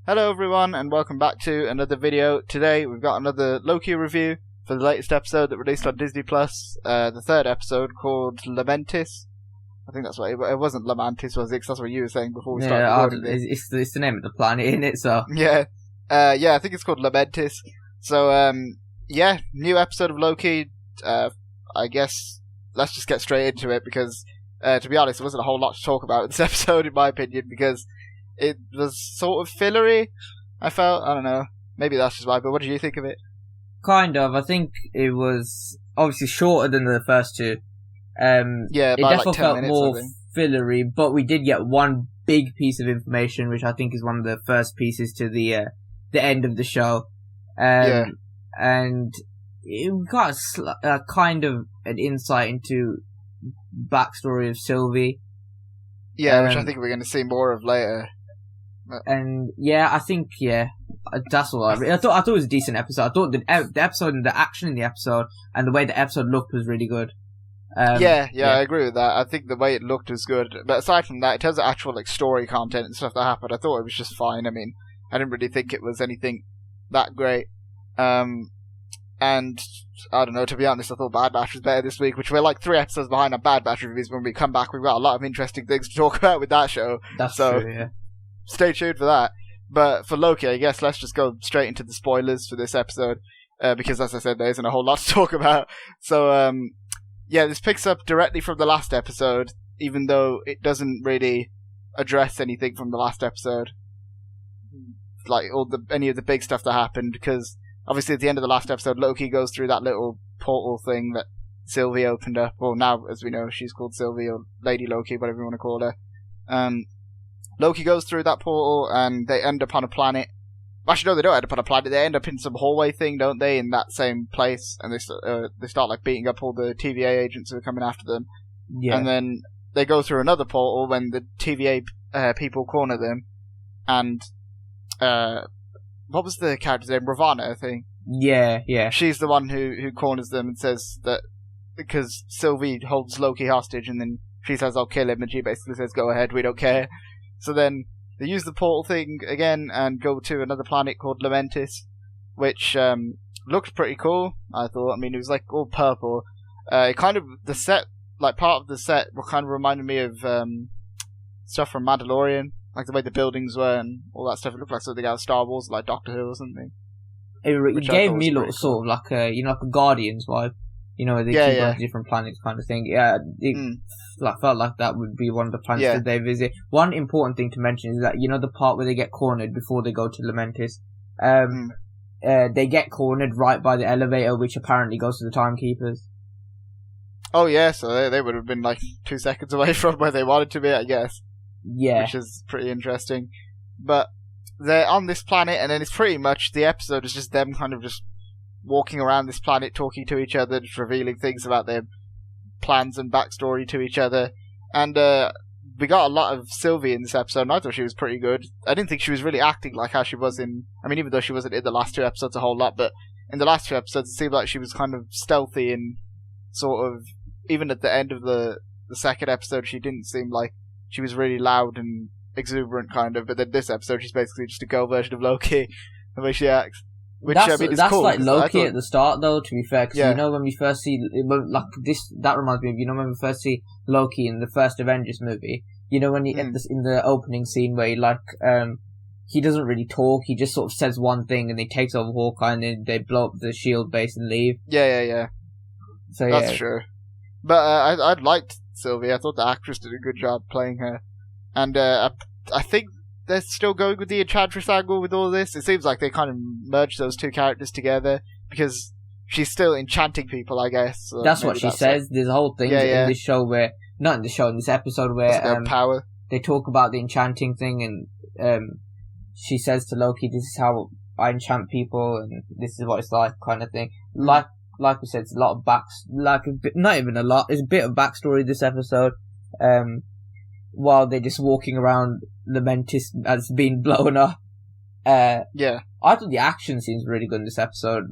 Hello everyone and welcome back to another video. Today we've got another Loki review for the latest episode that released on Disney+, the third episode called Lamentis. I think that's what it wasn't Lamentis, was it? 'Cause that's what you were saying before we started recording this. It's the name of the planet, isn't it? So Yeah, I think it's called Lamentis. So, new episode of Loki. I guess let's just get straight into it because, to be honest, there wasn't a whole lot to talk about in this episode, in my opinion, because it was sort of fillery, I felt. I don't know. Maybe that's just why, but what did you think of it? kind of. I think it was obviously shorter than the first two. It definitely felt more fillery, but we did get one big piece of information, which I think is one of the first pieces to the end of the show. And it got a kind of an insight into backstory of Sylvie. Yeah, which I think we're going to see more of later. And I think that's all I thought it was a decent episode. I thought the episode and the action in the episode and the way the episode looked was really good. I agree with that. I think the way it looked was good. But aside from that, in terms of actual story content and stuff that happened, I thought it was just fine. I mean, I didn't really think it was anything that great. And I don't know, to be honest, I thought Bad Batch was better this week, which we're like 3 episodes behind on Bad Batch reviews. When we come back, we've got a lot of interesting things to talk about with that show. That's true, yeah. Stay tuned for that. But for Loki, I guess let's just go straight into the spoilers for this episode, because as I said, there isn't a whole lot to talk about. So, this picks up directly from the last episode, even though it doesn't really address anything from the last episode, like any of the big stuff that happened, because obviously at the end of the last episode, Loki goes through that little portal thing that Sylvie opened up. Well, now, as we know, she's called Sylvie, or Lady Loki, whatever you want to call her. Loki goes through that portal, and they end up on a planet. Actually, no, they don't end up on a planet. They end up in some hallway thing, don't they, in that same place, and they start beating up all the TVA agents who are coming after them. Yeah. And then they go through another portal when the TVA people corner them, and what was the character's name? Ravana, I think. Yeah. She's the one who corners them and says that because Sylvie holds Loki hostage, and then she says, "I'll kill him," and she basically says, "Go ahead, we don't care." So then they use the portal thing again and go to another planet called Lamentis, which looked pretty cool, I thought. I mean, it was all purple. The set, part of the set, kind of reminded me of stuff from Mandalorian, like the way the buildings were and all that stuff. It looked like something out of Star Wars, like Doctor Who or something. It gave me sort of like a Guardians vibe. They keep going to different planets kind of thing. Yeah, felt like that would be one of the planets that they visit. One important thing to mention is that, the part where they get cornered before they go to Lamentis, they get cornered right by the elevator, which apparently goes to the Timekeepers. Oh yeah, so they would have been 2 seconds away from where they wanted to be, I guess. Yeah. Which is pretty interesting. But they're on this planet, and then it's pretty much, the episode is just them kind of just walking around this planet, talking to each other, just revealing things about their plans and backstory to each other. And we got a lot of Sylvie in this episode, and I thought she was pretty good. I didn't think she was really acting like how she was even though she wasn't in the last 2 episodes a whole lot, but in the last 2 episodes it seemed like she was kind of stealthy, and sort of, even at the end of the second episode, she didn't seem like she was really loud and exuberant, kind of. But then this episode, she's basically just a girl version of Loki, the way she acts. Which, that's is that's cool, like Loki at the start, though, to be fair, because when we first see, that reminds me of, when we first see Loki in the first Avengers movie, when he, in the opening scene where he doesn't really talk, he just sort of says one thing, and he takes over Hawkeye, and then they blow up the S.H.I.E.L.D. base and leave. Yeah. So, that's true. But I liked Sylvie. I thought the actress did a good job playing her. And I think they're still going with the Enchantress angle with all this. It seems like they kind of merged those 2 characters together, because she's still enchanting people, I guess. So that's what she says. There's a whole thing in this show where, not in the show, in this episode where power. They talk about the enchanting thing, and she says to Loki, "This is how I enchant people, and this is what it's like," kind of thing. Like we said, it's a lot of not even a lot, it's a bit of backstory this episode, while they're just walking around Lamentis as being blown up. I thought the action scenes were really good in this episode.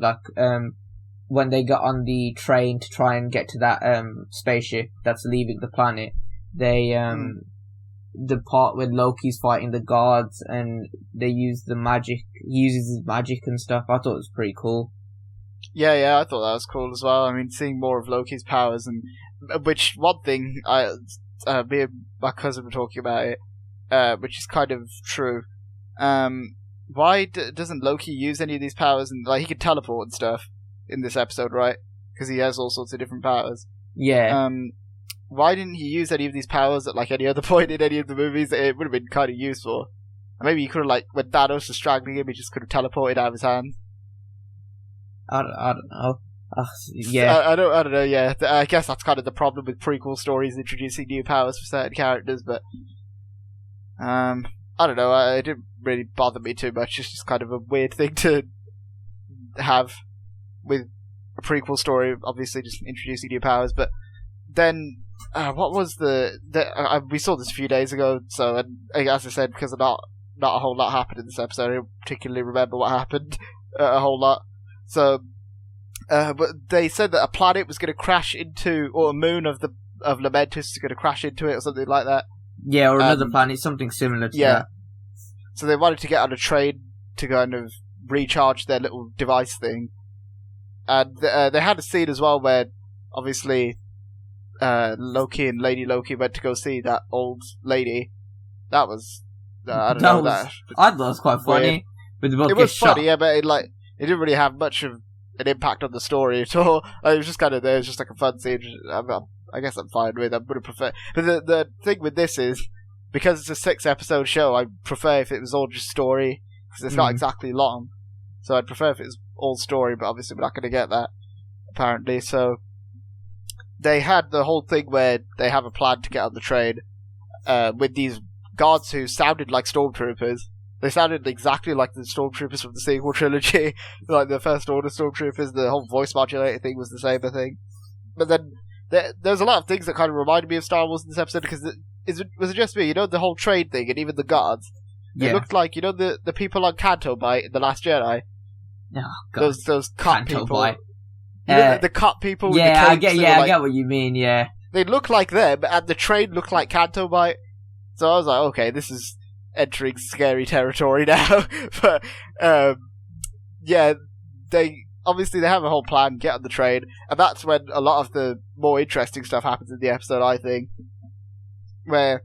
When they got on the train to try and get to that spaceship that's leaving the planet, they the part when Loki's fighting the gods and they use the magic. He uses his magic and stuff. I thought it was pretty cool. Yeah, I thought that was cool as well. I mean, seeing more of Loki's powers, and which one thing me and my cousin were talking about it, which is kind of true. Why doesn't Loki use any of these powers? And like, he can teleport and stuff in this episode, right? Because he has all sorts of different powers. Yeah. Why didn't he use any of these powers at like any other point in any of the movies? It would have been kind of useful. Maybe he could have, like, when Thanos was strangling him, he just could have teleported out of his hand. I don't know. Yeah. I don't know. Yeah, I guess that's kind of the problem with prequel stories introducing new powers for certain characters. But I don't know. It didn't really bother me too much. It's just kind of a weird thing to have with a prequel story. Obviously, just introducing new powers. But then, what was we saw this a few days ago. So, and as I said, because not a whole lot happened in this episode, I don't particularly remember what happened a whole lot. So, but they said that a planet was going to crash into, or a moon of Lamentis is going to crash into it, or something like that. Yeah, or another planet, something similar to that. So they wanted to get on a train to kind of recharge their little device thing. And they had a scene as well where, obviously, Loki and Lady Loki went to go see that old lady. That was, I don't know. I thought it was quite funny. It was funny, yeah, but it didn't really have much of an impact on the story at all. It was just kind of there. It was just like a fun scene. I guess I'm fine with it. I would have preferred. But the thing with this is, because it's a 6-episode show, I prefer if it was all just story, because it's not exactly long. So I'd prefer if it was all story, but obviously we're not going to get that, apparently. So they had the whole thing where they have a plan to get on the train with these guards who sounded like stormtroopers. They sounded exactly like the stormtroopers from the sequel trilogy, like the First Order stormtroopers. The whole voice modulator thing was the same, I think. But then there's a lot of things that kind of reminded me of Star Wars in this episode, because was it just me? You know, the whole train thing and even the guards. It looked like, you know, the people on Canto Bight in The Last Jedi. Oh, God. Those cop Canto people. Bight. You know, the cop people. With the capes, I get what you mean. Yeah, they look like them, and the train looked like Canto Bight. So I was like, okay, this is entering scary territory now. But yeah, they have a whole plan, get on the train, and that's when a lot of the more interesting stuff happens in the episode, I think, where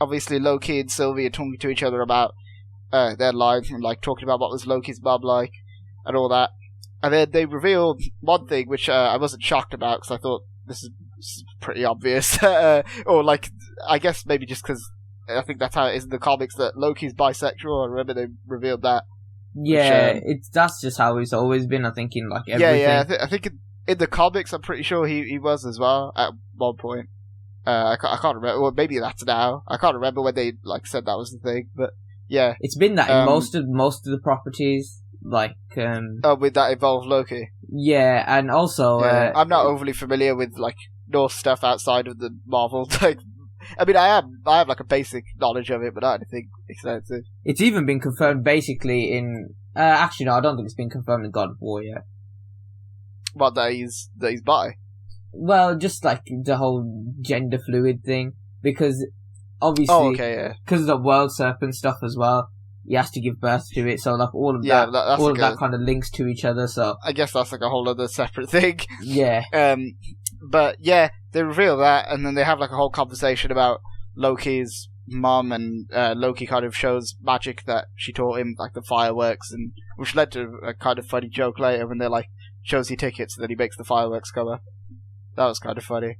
obviously Loki and Sylvie are talking to each other about their lives, and like talking about what was Loki's mum like and all that. And then they revealed one thing which I wasn't shocked about, because I thought this is pretty obvious. Or like, I guess maybe just because I think that's how it is in the comics, that Loki's bisexual. I remember they revealed that. Yeah, that's just how it's always been, I think, in like everything. Yeah. I think in the comics, I'm pretty sure he was as well at one point. I can't remember. Well, maybe that's now. I can't remember when they like said that was the thing, but yeah, it's been that in most of the properties. Like with that Evolved Loki. Yeah, and also I'm not overly familiar with like Norse stuff outside of the Marvel. Like, I mean, I have like a basic knowledge of it, but not anything extensive. It's even been confirmed basically in. Actually, no, I don't think it's been confirmed in God of War yet. What, that he's bi? Well, just like the whole gender fluid thing, because obviously, because of the world serpent stuff as well. He has to give birth to it, so like all of that kind of links to each other. So I guess that's like a whole other separate thing. Yeah. But yeah, they reveal that, and then they have like a whole conversation about Loki's mum, and Loki kind of shows magic that she taught him, like the fireworks, and which led to a kind of funny joke later when they're like, shows you tickets, and then he makes the fireworks come up. That was kind of funny.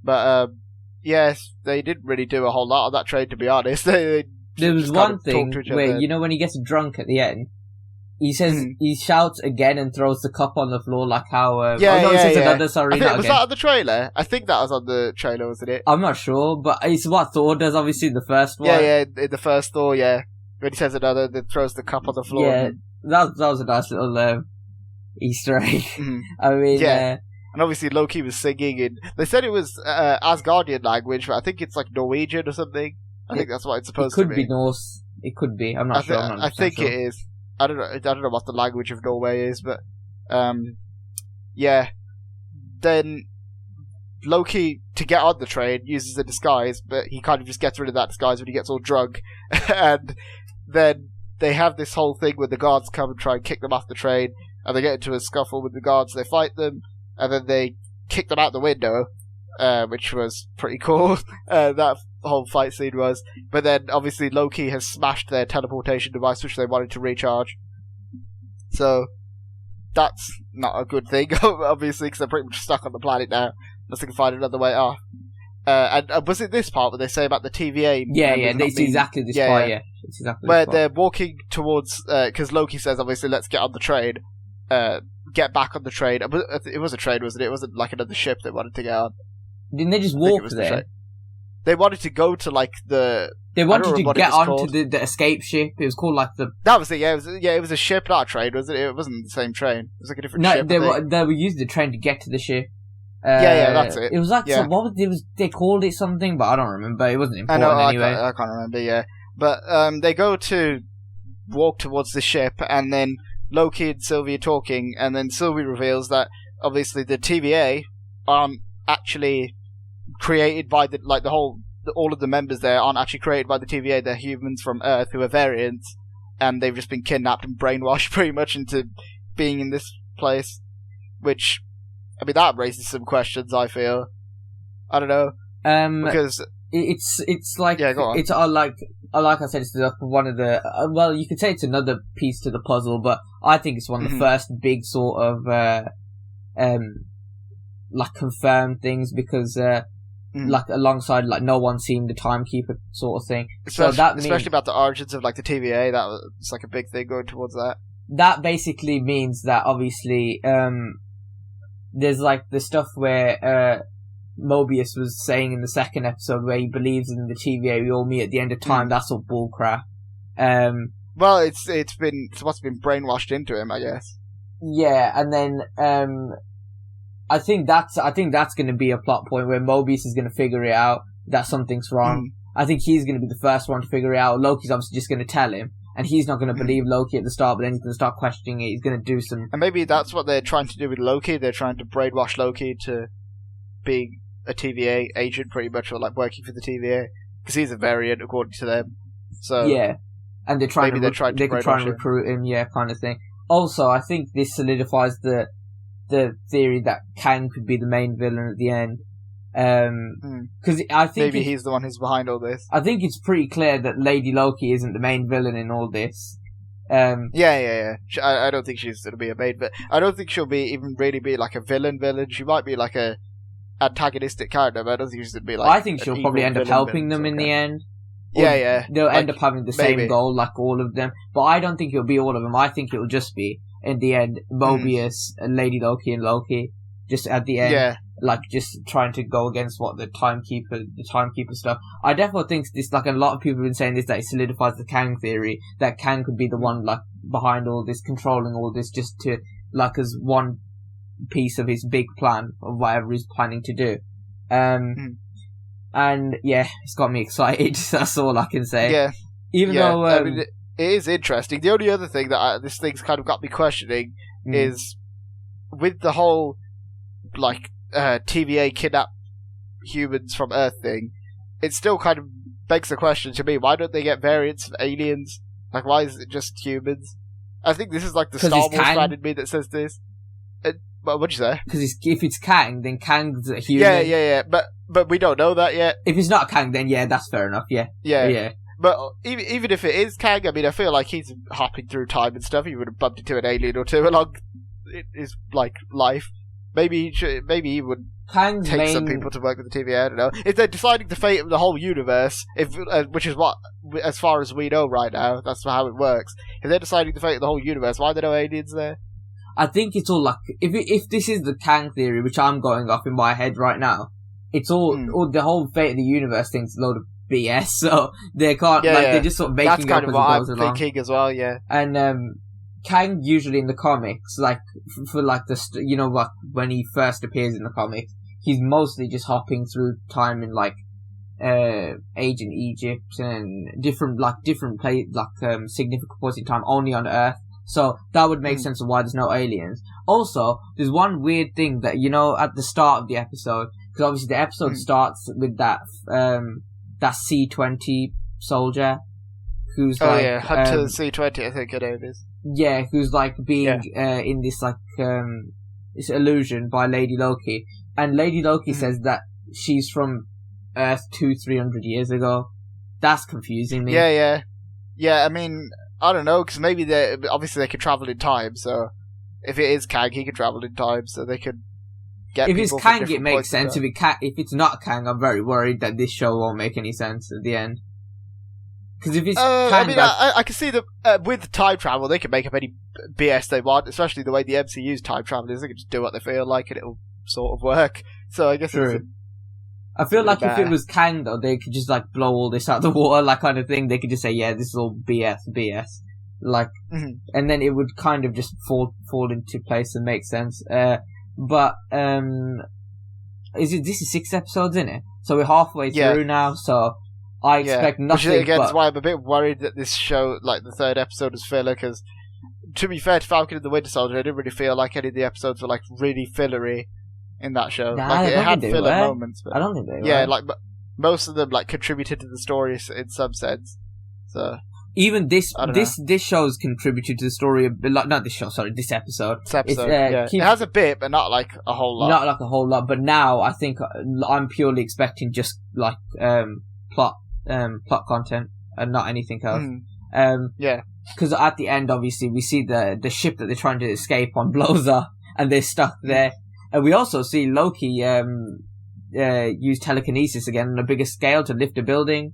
But yes, they didn't really do a whole lot on that train, to be honest. There was one thing where, you know, when he gets drunk at the end, he says, he shouts again and throws the cup on the floor, like how... he says another, sorry, was that on the trailer? I think that was on the trailer, wasn't it? I'm not sure, but it's what Thor does, obviously, in the first one. Yeah, in the first Thor, yeah. When he says another, then throws the cup on the floor. Yeah, that was a nice little Easter egg. I mean... Yeah. And obviously Loki was singing, and they said it was Asgardian language, but I think it's like Norwegian or something. I think that's what it's supposed to be. It could be Norse. It could be. I'm not sure. I think it is. I don't know what the language of Norway is, but yeah. Then Loki, to get on the train, uses a disguise, but he kind of just gets rid of that disguise when he gets all drunk. And then they have this whole thing where the guards come and try and kick them off the train, and they get into a scuffle with the guards, they fight them, and then they kick them out the window, which was pretty cool. That whole fight scene was. But then, obviously, Loki has smashed their teleportation device, which they wanted to recharge. So, that's not a good thing, obviously, because they're pretty much stuck on the planet now, unless they can find another way off. And was it this part where they say about the TVA? Yeah, it's exactly this part, yeah. It's exactly where they're walking towards, because Loki says, obviously, let's get on the train, get back on the train. It was a train, wasn't it? It wasn't like another ship they wanted to get on. Didn't they just walk there? They wanted to go to like the. They wanted to get onto the escape ship. It was called like the. That was it. Yeah, it was a ship, not a train, was it? It wasn't the same train. It was like a different ship. No, they were using the train to get to the ship. Yeah, that's it. It was like they called it something, but I don't remember. It wasn't important anyway. I can't remember. Yeah, but they go to walk towards the ship, and then Loki and Sylvie are talking, and then Sylvie reveals that obviously the TVA aren't actually created by all of the members there aren't actually created by the TVA. They're humans from Earth who are variants, and they've just been kidnapped and brainwashed pretty much into being in this place. Which, I mean, that raises some questions. I feel, I don't know, because it's like go on. It's like I said, it's one of the well, you could say it's another piece to the puzzle, but I think it's one of the first big sort of like confirmed things because. Like alongside like no one seeing the timekeeper sort of thing, especially about the origins of like the TVA, that was like a big thing going towards that. That basically means that obviously there's like the stuff where Mobius was saying in the second episode where he believes in the TVA we all meet at the end of time. That's all bullcrap. Well, it's what's been brainwashed into him, I guess. Yeah, and then I think that's going to be a plot point where Mobius is going to figure it out that something's wrong. I think he's going to be the first one to figure it out. Loki's obviously just going to tell him, and he's not going to believe Loki at the start, but then he's going to start questioning it. He's going to do some... And maybe that's what they're trying to do with Loki. They're trying to brainwash Loki to being a TVA agent, pretty much, or like working for the TVA, because he's a variant according to them. So yeah, and they're trying to try and recruit him, yeah, kind of thing. Also, I think this solidifies the theory that Kang could be the main villain at the end. Because I think maybe he's the one who's behind all this. I think it's pretty clear that Lady Loki isn't the main villain in all this. Yeah. I don't think she's going to be a main, but I don't think she'll even really be like a villain. She might be like a antagonistic character, but I don't think she's going to be like. I think she'll probably end up helping them in the end. Yeah. They'll end up having the same goal, like all of them. But I don't think it'll be all of them. I think it'll just be, in the end, Mobius and Lady Loki and Loki. Just at the end, like just trying to go against what the timekeeper stuff. I definitely think this, like a lot of people have been saying this, that it solidifies the Kang theory, that Kang could be the one like behind all this, controlling all this, just to like as one piece of his big plan of whatever he's planning to do. And yeah, it's got me excited. That's all I can say. Yeah. Even though I mean, it is interesting. The only other thing that this thing's kind of got me questioning is with the whole like TVA kidnap humans from Earth thing. It still kind of begs the question to me: why don't they get variants of aliens? Like, why is it just humans? I think this is like the Star Wars fan in me that says this. What'd you say? Because if it's Kang, then Kang's a human. Yeah. But we don't know that yet. If it's not Kang, then yeah, that's fair enough. Yeah. But even if it is Kang, I mean, I feel like he's hopping through time and stuff. He would have bumped into an alien or two along his like life. Maybe he would take some people to work with the TVA. I don't know. If they're deciding the fate of the whole universe, which is what, as far as we know right now, that's how it works. If they're deciding the fate of the whole universe, why are there no aliens there? I think it's all like if this is the Kang theory, which I'm going off in my head right now, it's all the whole fate of the universe thing's a load of BS. So they can't they're just sort of making that's kind up of as what it goes I'm along. thinking as well. Yeah, and Kang usually in the comics, like for like the when he first appears in the comics, he's mostly just hopping through time in like ancient Egypt and different significant points in time only on Earth. So that would make sense of why there's no aliens. Also, there's one weird thing that at the start of the episode, because obviously the episode starts with that C-20 soldier who's Hunter C-20, I think it is. Yeah, who's like being in this like this illusion by Lady Loki, and Lady Loki says that she's from Earth 200-300 years ago. That's confusing me. Yeah. I mean, I don't know, because maybe obviously they could travel in time. So if it is Kang, he could travel in time, so they could get. If it's Kang, it makes sense. If it's not Kang, I'm very worried that this show won't make any sense at the end. Because if it's Kang, I mean, I can see that with time travel, they can make up any BS they want, especially the way the MCU's time travel is. They can just do what they feel like, and it'll sort of work. So I guess I feel like if it was Kang, though, they could just, like, blow all this out of the water, like, kind of thing. They could just say, yeah, this is all BS. Like, and then it would kind of just fall into place and make sense. But, this is 6 episodes, isn't it? So we're halfway through now, so I expect nothing. Which, again, is why I'm a bit worried that this show, like, the 3rd episode is filler, because, to be fair to Falcon and the Winter Soldier, I didn't really feel like any of the episodes were, like, really fillery in that show. Nah, like, it had filler moments, but I don't think they were. Yeah, like, most of them, like, contributed to the story in some sense. So even this show's contributed to the story, not this show, sorry, this episode. It has a bit, but not like a whole lot. Not like a whole lot, but now I think I'm purely expecting just like plot content and not anything else. Because at the end, obviously, we see the ship that they're trying to escape on blows up, and they're stuck there. And we also see Loki use telekinesis again on a bigger scale to lift a building,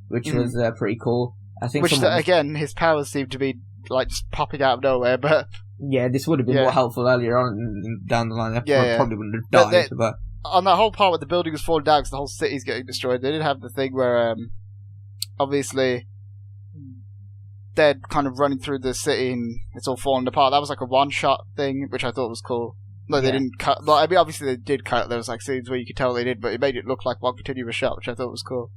which was pretty cool. I think. Again, his powers seem to be like just popping out of nowhere. But yeah, this would have been more helpful earlier on down the line. Probably wouldn't have died. But on that whole part where the building was falling down because the whole city's getting destroyed, they did have the thing where obviously they're kind of running through the city and it's all falling apart. That was like a one-shot thing, which I thought was cool. No, they didn't cut. Well, I mean, obviously they did cut. There was like scenes where you could tell they did, but it made it look like one continuous shot, which I thought was cool.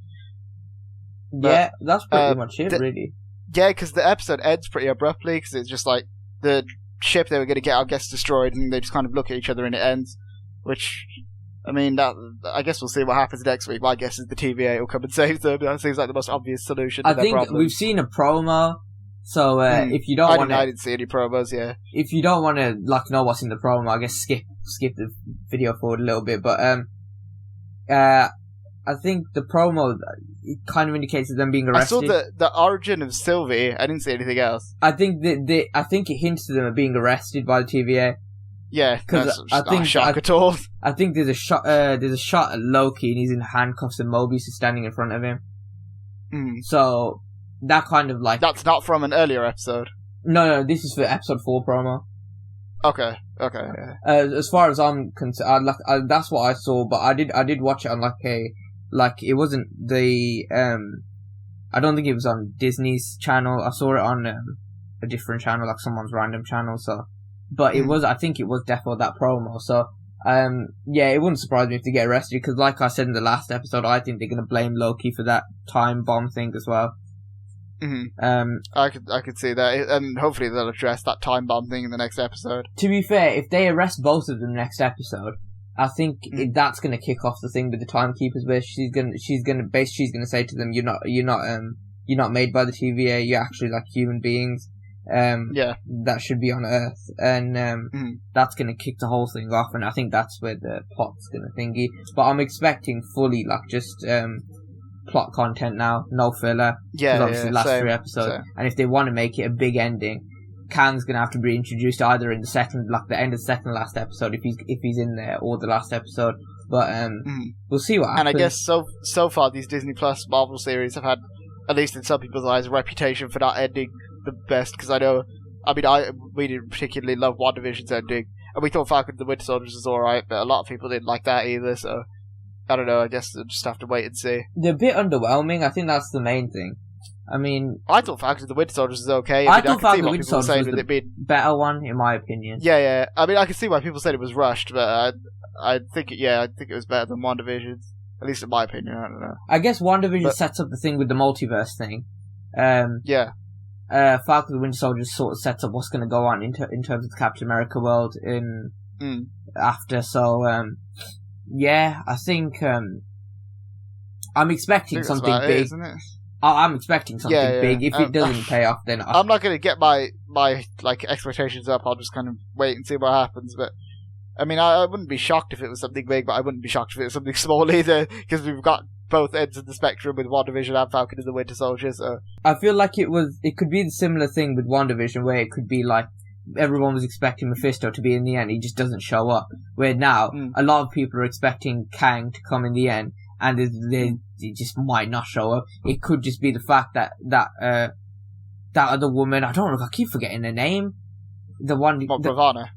But, that's pretty much it, really. Yeah, because the episode ends pretty abruptly, because it's just like the ship they were going to get out gets destroyed, and they just kind of look at each other and it ends. Which, I mean, I guess we'll see what happens next week. My guess is the TVA will come and save them. That seems like the most obvious solution to their problem. We've seen a promo. So if you don't want to, I didn't see any promos. Yeah. If you don't want to know what's in the promo, I guess skip the video forward a little bit. But I think the promo it kind of indicates them being arrested. I saw the origin of Sylvie. I didn't see anything else. I think I think it hints to them being arrested by the TVA. Yeah, because I think not a shock at all. I think there's a shot. There's a shot at Loki, and he's in handcuffs, and Mobius is standing in front of him. So. That kind of like... That's not from an earlier episode. No, this is for episode 4 promo. Okay, yeah. As far as I'm concerned, that's what I saw, but I did watch it on it wasn't the, I don't think it was on Disney's channel. I saw it on a different channel, like someone's random channel, so, but I think it was definitely that promo, so, it wouldn't surprise me if they get arrested, because like I said in the last episode, I think they're gonna blame Loki for that time bomb thing as well. I could see that, and hopefully they'll address that time bomb thing in the next episode. To be fair, if they arrest both of them next episode, I think that's going to kick off the thing with the timekeepers, where she's gonna say to them, you're not made by the TVA, you're actually like human beings. That should be on Earth, and that's going to kick the whole thing off, and I think that's where the plot's going to thingy. But I'm expecting fully like just plot content now, no filler. Obviously the last 3 episodes. And if they want to make it a big ending, Kang's gonna have to be introduced either in the end of the second last episode if he's in there, or the last episode. But we'll see what happens. And I guess so far these Disney Plus Marvel series have had, at least in some people's eyes, a reputation for not ending the best. Because we didn't particularly love WandaVision's ending, and we thought Falcon and the Winter Soldier was alright, but a lot of people didn't like that either. So. I don't know, I guess we'll just have to wait and see. They're a bit underwhelming, I think that's the main thing. I mean... I thought Falcon and the Winter Soldier was okay. I thought Falcon and the Winter Soldier was the better one, in my opinion. Yeah. I mean, I can see why people said it was rushed, but I think it was better than WandaVision's. At least in my opinion, I don't know. I guess WandaVision sets up the thing with the multiverse thing. Falcon and the Winter Soldier sort of sets up what's going to go on in terms of the Captain America world after, so... Yeah, I think I'm expecting something big. Isn't it? I'm expecting something big. If it doesn't pay off, then I'm not going to get my like expectations up. I'll just kind of wait and see what happens. But I mean, I wouldn't be shocked if it was something big, but I wouldn't be shocked if it was something small either, because we've got both ends of the spectrum with WandaVision and Falcon and the Winter Soldier. So I feel like it could be the similar thing with WandaVision, where it could be like everyone was expecting Mephisto to be in the end, he just doesn't show up. Where now a lot of people are expecting Kang to come in the end, and they just might not show up. It could just be the fact that other woman, I keep forgetting her name. The one, Bravana.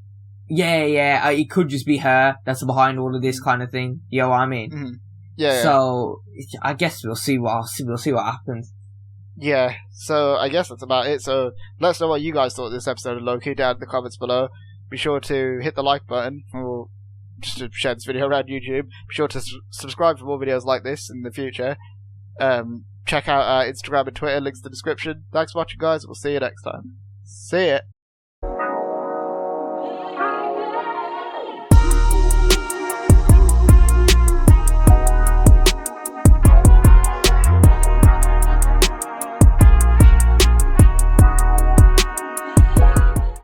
Yeah. It could just be her that's behind all of this kind of thing. You know what I mean? Mm-hmm. Yeah. So I guess we'll see what happens. Yeah. So I guess that's about it. So let us know what you guys thought of this episode of Loki down in the comments below. Be sure to hit the like button, or just to share this video around YouTube. Be sure to subscribe for more videos like this in the future. Check out our Instagram and Twitter, links in the description. Thanks for watching, guys. We'll see you next time. See ya.